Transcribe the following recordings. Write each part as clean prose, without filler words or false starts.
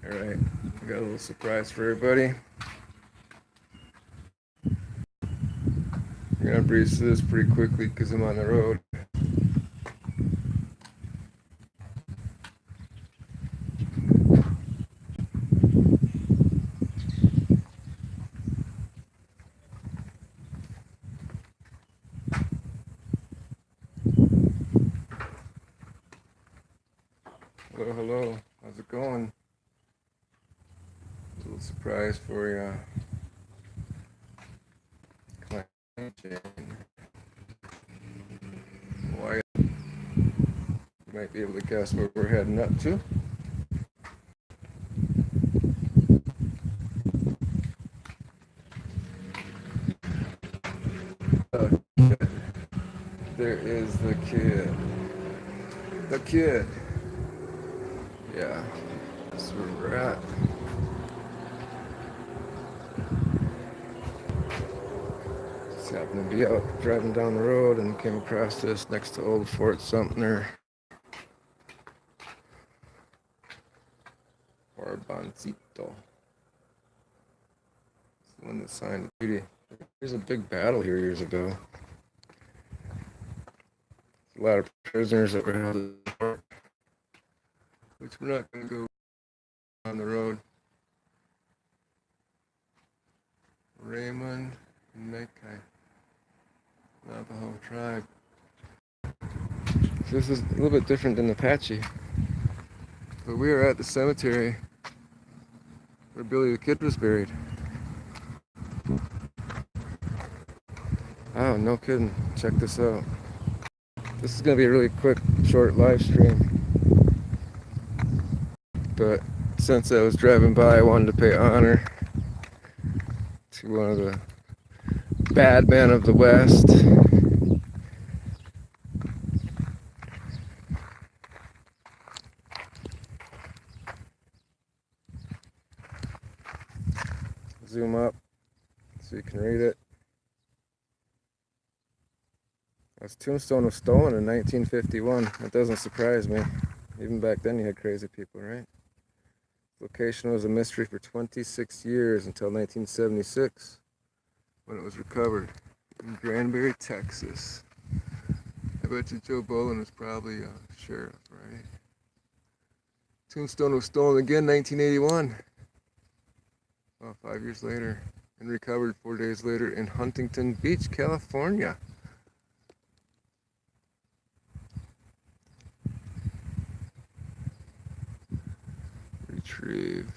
Alright, I got a little surprise for everybody. I'm gonna breeze through this pretty quickly because I'm on the road. Hello, hello. How's it going? A little surprise for you. Climate change. Why? You might be able to guess where we're heading up to. There is the kid. The kid. Yeah, that's where we're at. Just happened to be out driving down the road and came across this next to Old Fort Sumter. Barboncito. It's the one that signed the treaty. There's a big battle here years ago. A lot of prisoners that were held at the fort, which we're not going to go on the road. Raymond and Mekai, Navajo tribe. So this is a little bit different than Apache. But we are at the cemetery where Billy the Kid was buried. Oh, no kidding. Check this out. This is going to be a really quick, short live stream. But since I was driving by, I wanted to pay honor to one of the bad men of the West. Zoom up so you can read it. This tombstone was stolen in 1951. That doesn't surprise me. Even back then you had crazy people, right? Location was a mystery for 26 years until 1976 when it was recovered in Granbury, Texas. I bet you Joe Bolin was probably a sheriff, right? Tombstone was stolen again 1981. Well, 5 years later, and recovered 4 days later in Huntington Beach, California. Retrieve.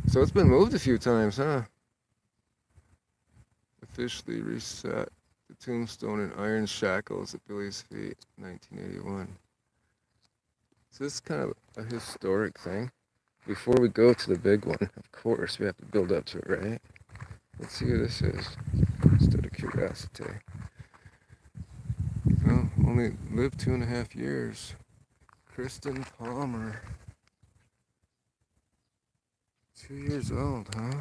So it's been moved a few times, huh? Officially reset the tombstone in iron shackles at Billy's feet, 1981. So this is kind of a historic thing. Before we go to the big one, of course, we have to build up to it, right? Let's see who this is, just out of curiosity. Well, only lived 2.5 years. Kristen Palmer. 2 years old, huh?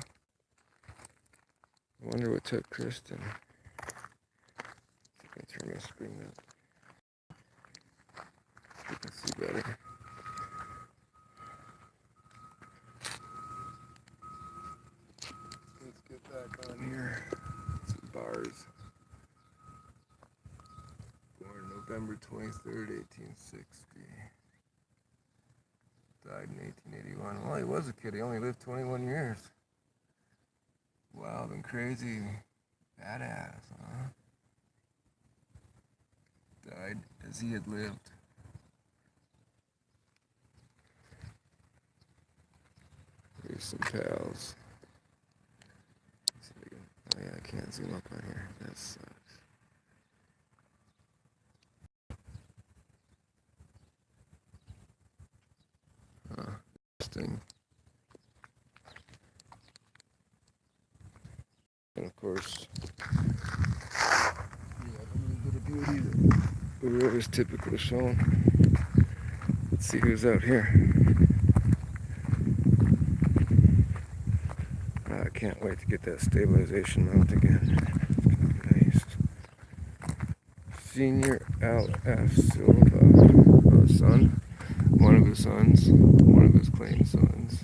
I wonder what took Kristen. I can turn my screen up. So you can see better. Let's get back on here. Some bars. Born November 23rd, 1860. Died in 1881. Well, he was a kid. He only lived 21 years. Wild and crazy. Badass, huh? Died as he had lived. Here's some pals. Oh yeah, I can't zoom up on here. That sucks. Interesting. And of course, we have a little bit of beauty that the road is typically shown. Let's see who's out here. I can't wait to get that stabilization mount again. It's gonna be nice. Senior L.F. Silva, son. One of his sons, one of his claimed sons.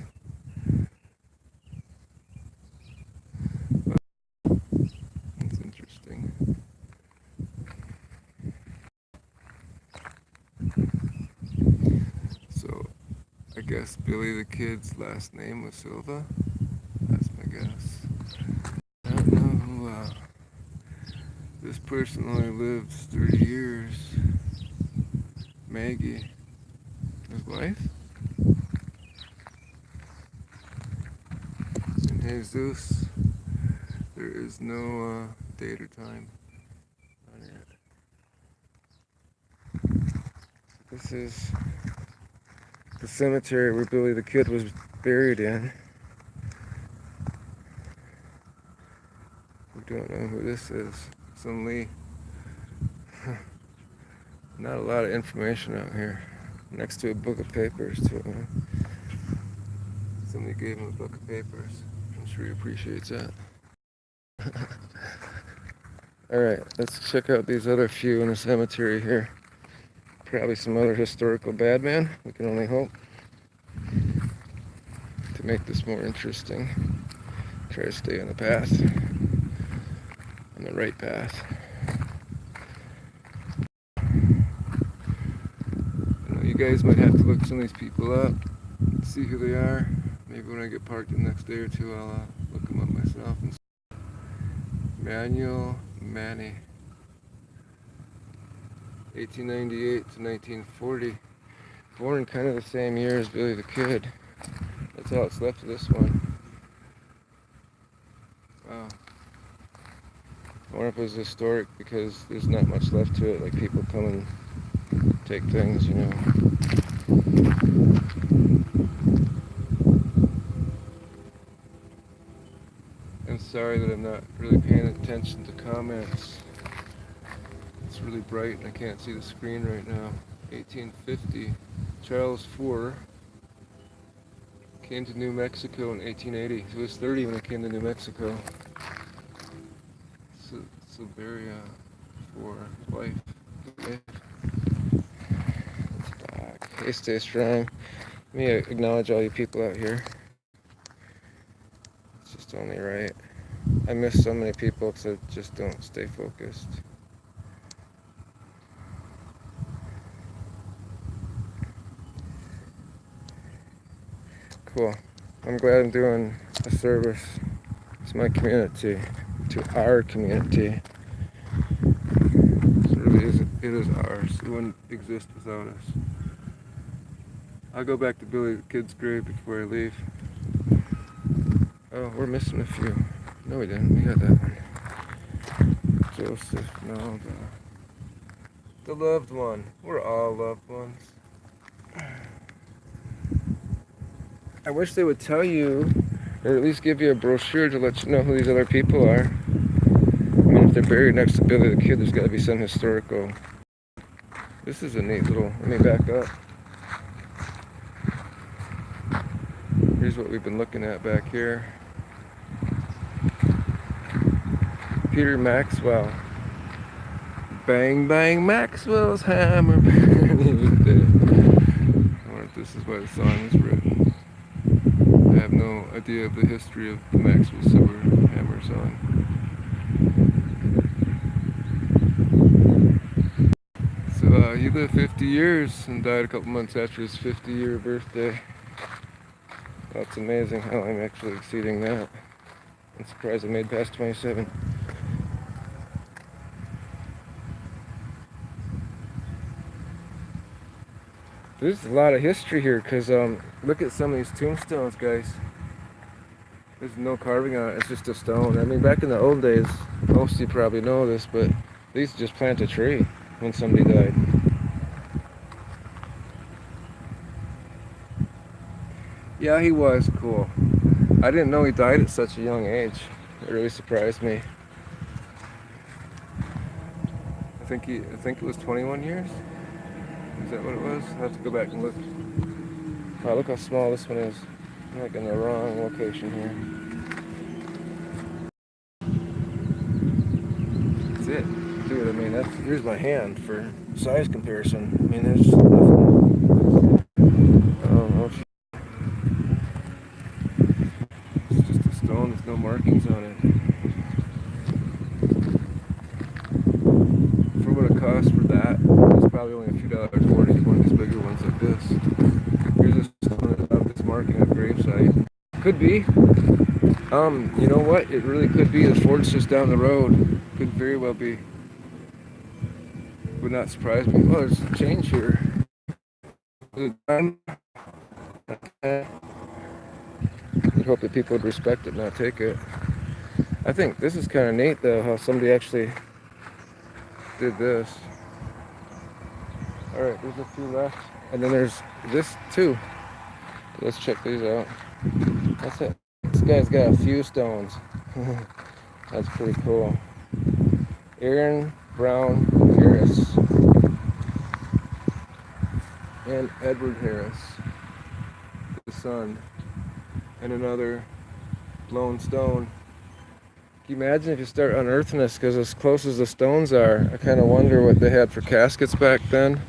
guess Billy the Kid's last name was Silva. That's my guess. I don't know who, this person only lived 30 years. Maggie, his wife. And Jesus, there is no date or time on it. This is the cemetery where Billy the Kid was buried in. We don't know who this is. Some Lee. Not a lot of information out here. Next to a book of papers too. Somebody gave him a book of papers. I'm sure he appreciates that. Alright, let's check out these other few in the cemetery here. Probably some other historical bad man. We can only hope. To make this more interesting. Try to stay on the path. On the right path. You guys might have to look some of these people up, see who they are. Maybe when I get parked the next day or two, I'll look them up myself. Manuel Manny, 1898 to 1940. Born kind of the same year as Billy the Kid. That's all that's left of this one. Wow. I wonder if it was historic because there's not much left to it, like people come and take things, you know. I'm sorry that I'm not really paying attention to comments. It's really bright and I can't see the screen right now. 1850, Charles Four came to New Mexico in 1880. He was 30 when he came to New Mexico. So very for life. Okay. Hey, stay strong. Let me acknowledge all you people out here. It's just only right. I miss so many people because I just don't stay focused. Cool. I'm glad I'm doing a service to my community, to our community. It is ours. It wouldn't exist without us. I'll go back to Billy the Kid's grave before I leave. Oh, we're missing a few. No, we didn't. We got that one. Joseph, no, the loved one. We're all loved ones. I wish they would tell you, or at least give you a brochure to let you know who these other people are. I mean, if they're buried next to Billy the Kid, there's got to be some historical. This is a neat little. Let me back up. Here's what we've been looking at back here. Peter Maxwell. Bang, bang, Maxwell's hammer. I wonder if this is why the song was written. I have no idea of the history of the Maxwell Silver Hammer song. So he lived 50 years and died a couple months after his 50-year birthday. That's amazing how I'm actually exceeding that. I'm surprised I made past 27. There's a lot of history here because look at some of these tombstones, guys. There's no carving on it, it's just a stone. I mean, back in the old days, most of you probably know this, but they used to just plant a tree when somebody died. Yeah, he was cool. I didn't know he died at such a young age. It really surprised me. I think it was 21 years. Is that what it was? I'll have to go back and look. Wow, look how small this one is. I'm like in the wrong location here. That's it. Dude, I mean, here's my hand for size comparison. I mean, there's nothing. Oh, it's just a stone with no markings on it. For what it costs for that, it's probably only a few dollars more to get one of these bigger ones like this. Here's a stone Could be. You know what? It really could be. The fort's just down the road. Could very well be. Would not surprise me. Oh, there's a change here. You'd hope that people would respect it, not take it. I think this is kind of neat, though, how somebody actually did this. All right, there's a few left, and then there's this too. Let's check these out. That's it. This guy's got a few stones. That's pretty cool. Aaron Brown Harris and Edward Harris, the son, and another lone stone. Can you imagine if you start unearthing this? Because as close as the stones are, I kind of wonder what they had for caskets back then,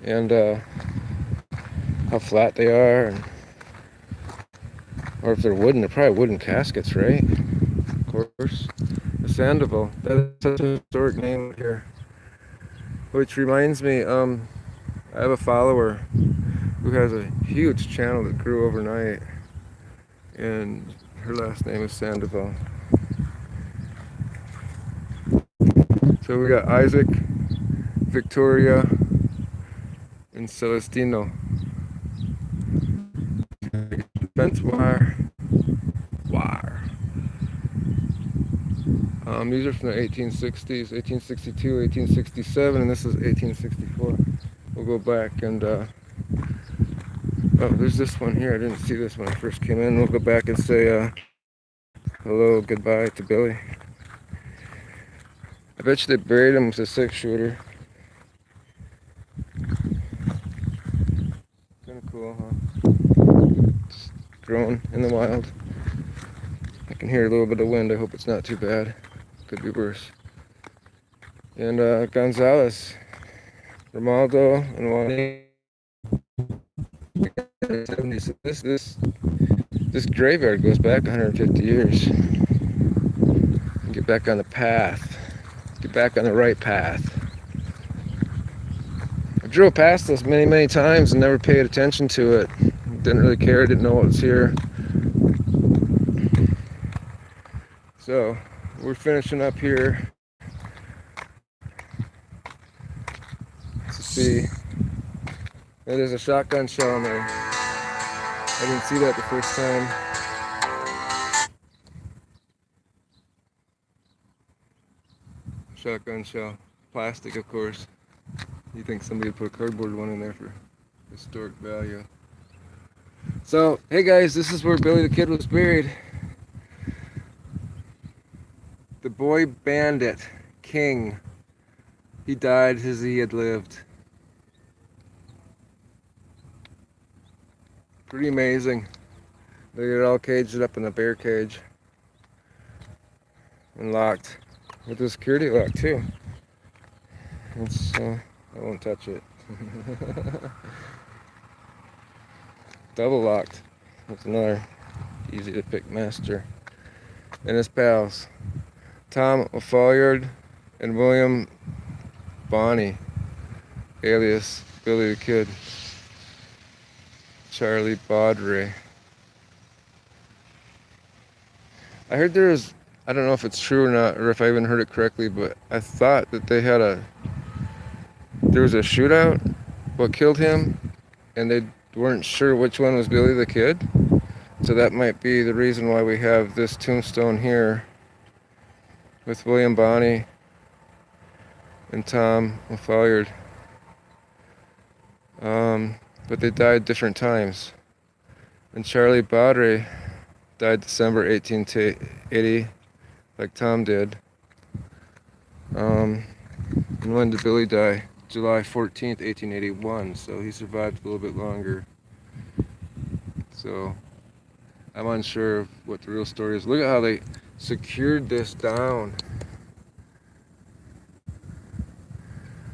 and how flat they are, or if they're wooden. They're probably wooden caskets, right? Of course. The Sandoval. That's such a historic name here. Which reminds me, I have a follower who has a huge channel that grew overnight, and her last name is Sandoval. So we got Isaac, Victoria, and Celestino. Fence wire. These are from the 1860s, 1862, 1867, and this is 1864. We'll go back and, oh, there's this one here. I didn't see this when I first came in. We'll go back and say hello, goodbye to Billy. I bet you they buried him with a 6-shooter. Kind of cool, huh? Just growing in the wild. I can hear a little bit of wind. I hope it's not too bad. Could be worse. And Gonzalez, Romaldo, and Juan. This graveyard goes back 150 years. Get back on the path. Get back on the right path. I drove past this many times and never paid attention to it. Didn't really care. Didn't know what was here. So we're finishing up here to see. There's a shotgun shell in there. I didn't see that the first time. Shotgun shell. Plastic, of course. You think somebody would put a cardboard one in there for historic value. So, hey guys, this is where Billy the Kid was buried. The boy bandit, king. He died as he had lived. Pretty amazing. They get all caged up in a bear cage. And locked. With a security lock too. It's, I won't touch it. Double locked. That's another easy to pick master. And his pals. Tom O'Folliard and William Bonney, alias Billy the Kid. Charlie Baudry. I heard there was, I don't know if it's true or not, or if I even heard it correctly, but I thought that there was a shootout, what killed him, and they weren't sure which one was Billy the Kid. So that might be the reason why we have this tombstone here with William Bonney and Tom O'Folliard. But they died different times. And Charlie Baudry died December 1880, like Tom did. And when did Billy die? July 14th, 1881. So he survived a little bit longer. So I'm unsure of what the real story is. Look at how they secured this down.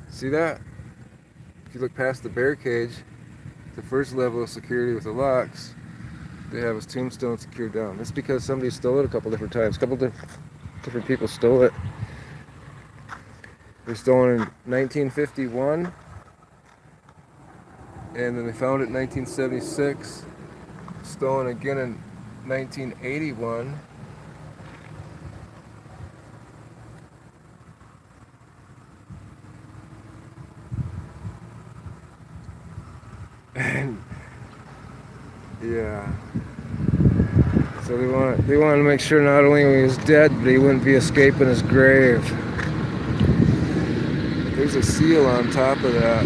See that? If you look past the bear cage, the first level of security with the locks, they have his tombstone secured down. That's because somebody stole it a couple different times. A couple different people stole it. They stole it in 1951, and then they found it in 1976, stolen again in 1981. And yeah, so they wanted to make sure not only he was dead, but he wouldn't be escaping his grave. There's a seal on top of that.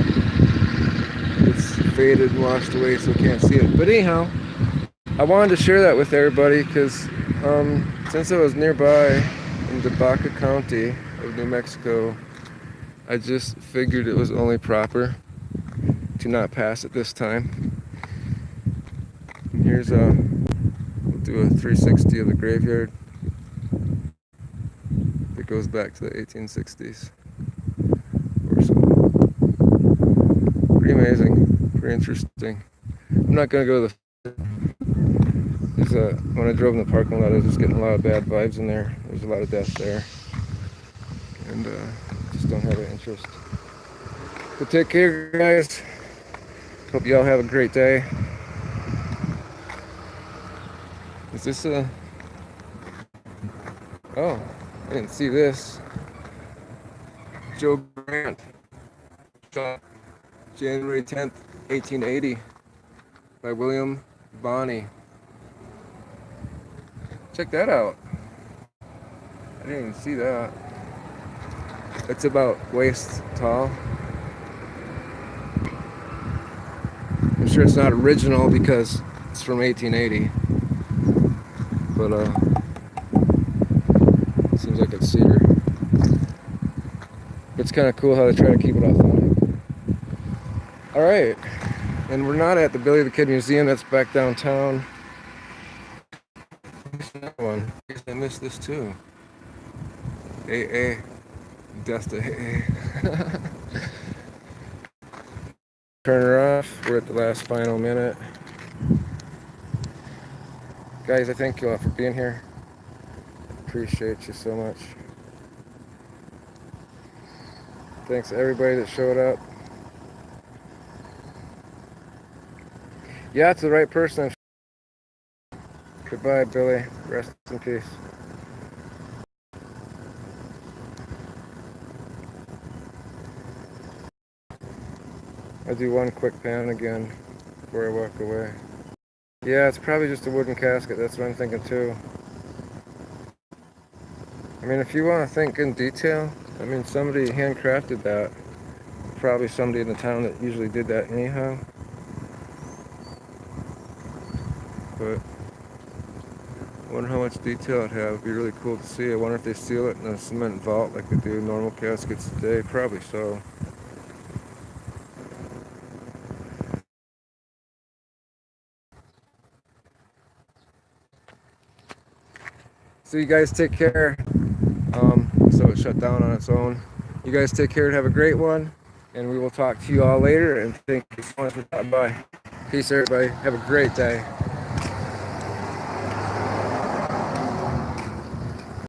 It's faded and washed away, so we can't see it. But anyhow, I wanted to share that with everybody because since I was nearby in the Baca County of New Mexico, I just figured it was only proper to not pass it this time. And here's we'll do a 360 of the graveyard. It goes back to the 1860s or so. Pretty amazing, pretty interesting. I'm not gonna go to the. When I drove in the parking lot, I was just getting a lot of bad vibes in there. There's a lot of death there, and just don't have an interest. So take care, guys. Hope y'all have a great day. Is this a... Oh, I didn't see this. Joe Grant, shot January 10th, 1880 by William Bonney. Check that out. I didn't even see that. It's about waist tall. I'm sure it's not original because it's from 1880. But it seems like it's cedar. It's kind of cool how they try to keep it authentic. Alright. And we're not at the Billy the Kid Museum, that's back downtown. That one. I missed this too. AA. Death to AA. Turn her off. We're at the last final minute. Guys, I thank you all for being here. Appreciate you so much. Thanks to everybody that showed up. Yeah, it's the right person. Goodbye, Billy. Rest in peace. I'll do one quick pan again before I walk away. Yeah, it's probably just a wooden casket. That's what I'm thinking too. I mean, if you want to think in detail, I mean, somebody handcrafted that. Probably somebody in the town that usually did that anyhow. But I wonder how much detail it'd have. It'd be really cool to see. I wonder if they seal it in a cement vault like they do normal caskets today. Probably so. So you guys take care. So it shut down on its own. You guys take care and have a great one. And we will talk to you all later. And thank you so much for stopping by. Peace, everybody. Have a great day.